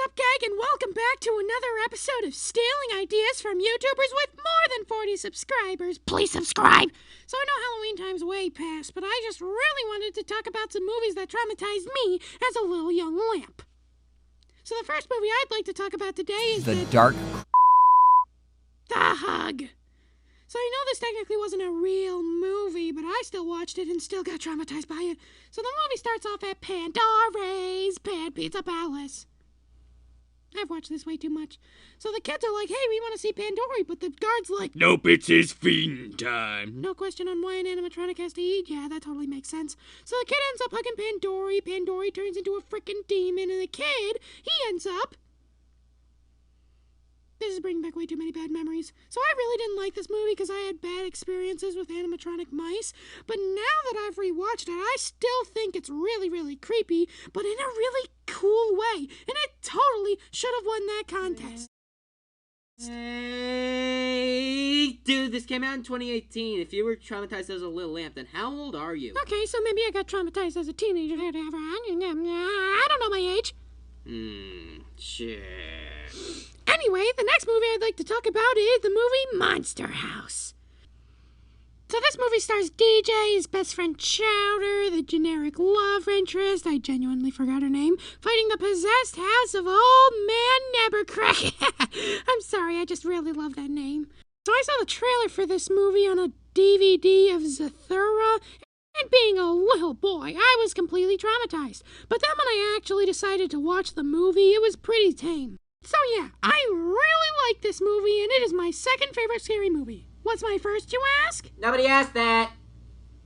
up, gang, and welcome back to another episode of Stealing Ideas from YouTubers with more than 40 subscribers. Please subscribe! So I know Halloween time's way past, but I just really wanted to talk about some movies that traumatized me as a little young lamp. So the first movie I'd like to talk about today is The Hug. So I know this technically wasn't a real movie, but I still watched it and still got traumatized by it. So the movie starts off at Pandora's Pan Pizza Palace. I've watched this way too much. So the kids are like, hey, we want to see Pandora, but the guard's like, nope, it's his feeding time. no question on why an animatronic has to eat. Yeah, that totally makes sense. So the kid ends up hugging Pandora. Pandora turns into a freaking demon, and the kid, he ends up... This is bringing back way too many bad memories. So I really didn't like this movie because I had bad experiences with animatronic mice. But now that I've rewatched it, I still think it's really, really creepy, but in a really cool way. And it totally should have won that contest. Hey, dude, this came out in 2018. If you were traumatized as a little lamp, then how old are you? Okay, so maybe I got traumatized as a teenager. I don't know my age. Sure. Anyway, the next movie I'd like to talk about is the movie Monster House. So this movie stars DJ, his best friend Chowder, the generic love interest, I genuinely forgot her name, fighting the possessed house of Old Man Nebercrack. I'm sorry, I just really love that name. So I saw the trailer for this movie on a DVD of Zathura, and being a little boy, I was completely traumatized. But then when I actually decided to watch the movie, it was pretty tame. So yeah, I really like this movie, and it is my second favorite scary movie. What's my first, you ask? Nobody asked that.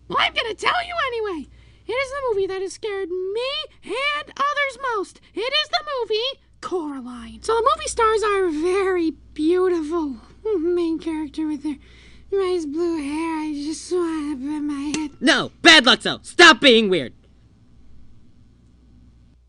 Well, I'm gonna tell you anyway. It is the movie that has scared me and others most. It is the movie Coraline. So the movie stars our very beautiful main character with her nice blue hair. I just want to put my head... No, bad Luxo. Stop being weird.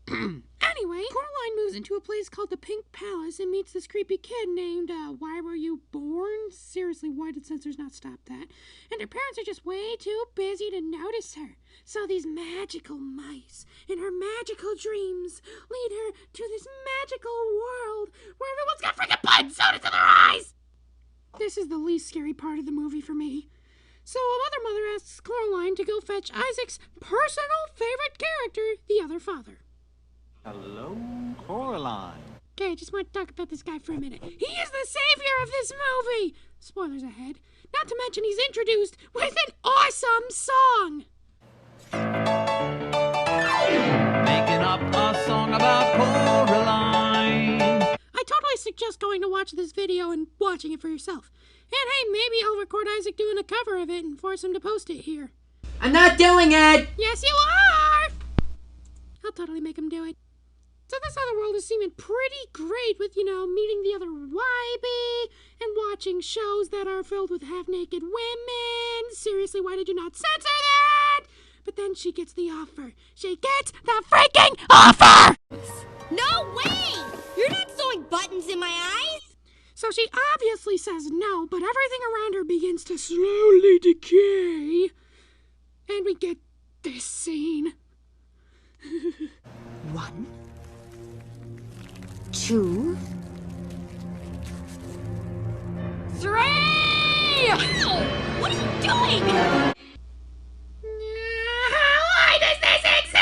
Anyway, Coraline moves into a place called the Pink Palace and meets this creepy kid named, Why Were You Born? Seriously, why did censors not stop that? And her parents are just way too busy to notice her. So these magical mice and her magical dreams lead her to this magical world where everyone's got freaking blood sodas in their eyes! This is the least scary part of the movie for me. So a mother asks Coraline to go fetch Isaac's personal favorite character, the other father. Hello, Coraline. Okay, I just want to talk about this guy for a minute. He is the savior of this movie! Spoilers ahead. Not to mention he's introduced with an awesome song! Making up a song about Coraline. I totally suggest going to watch this video and watching it for yourself. And hey, maybe I'll record Isaac doing a cover of it and force him to post it here. I'm not doing it! Yes, you are! I'll totally make him do it. So this other world is seeming pretty great with, meeting the other Wybie and watching shows that are filled with half-naked women. Seriously, why did you not censor that? But then she gets the offer. She gets the freaking offer! No way! You're not sewing buttons in my eyes! So she obviously says no, but everything around her begins to slowly decay. And we get this scene. 1, 2, 3! Ow! What are you doing? Why does this exist?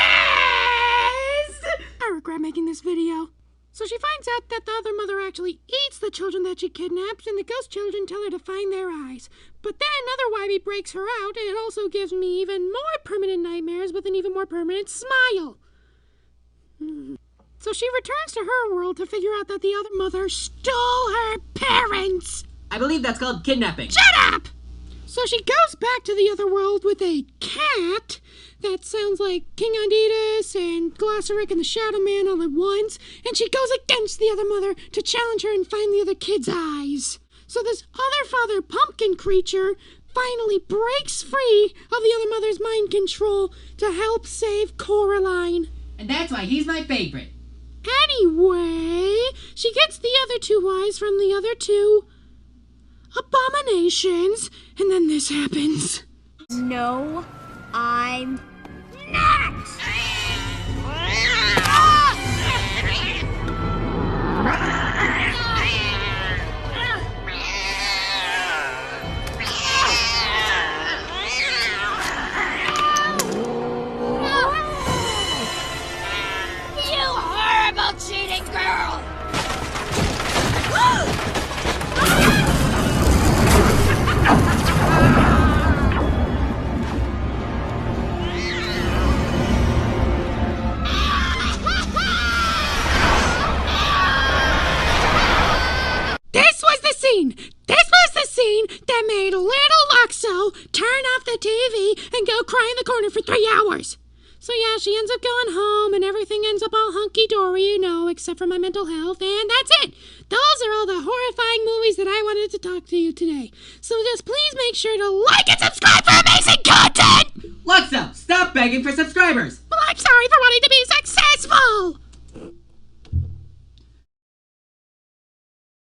I regret making this video. So she finds out that the other mother actually eats the children that she kidnaps, and the ghost children tell her to find their eyes. But then another Wybie breaks her out, and it also gives me even more permanent nightmares with an even more permanent smile. So she returns to her world to figure out that the other mother stole her parents. I believe that's called kidnapping. Shut up! So she goes back to the other world with a cat that sounds like King Adidas and Glossaric and the Shadow Man all at once, and she goes against the other mother to challenge her and find the other kid's eyes. So this other father pumpkin creature finally breaks free of the other mother's mind control to help save Coraline. And that's why he's my favorite. Anyway, she gets the other two eyes from the other two abominations, and then this happens. No, I'm not! scene. This was the scene that made little Luxo turn off the TV and go cry in the corner for 3 hours. So yeah, she ends up going home and everything ends up all hunky-dory, except for my mental health, and that's it. Those are all the horrifying movies that I wanted to talk to you today. So just please make sure to like and subscribe for amazing content! Luxo, stop begging for subscribers! Well, I'm sorry for wanting to be successful!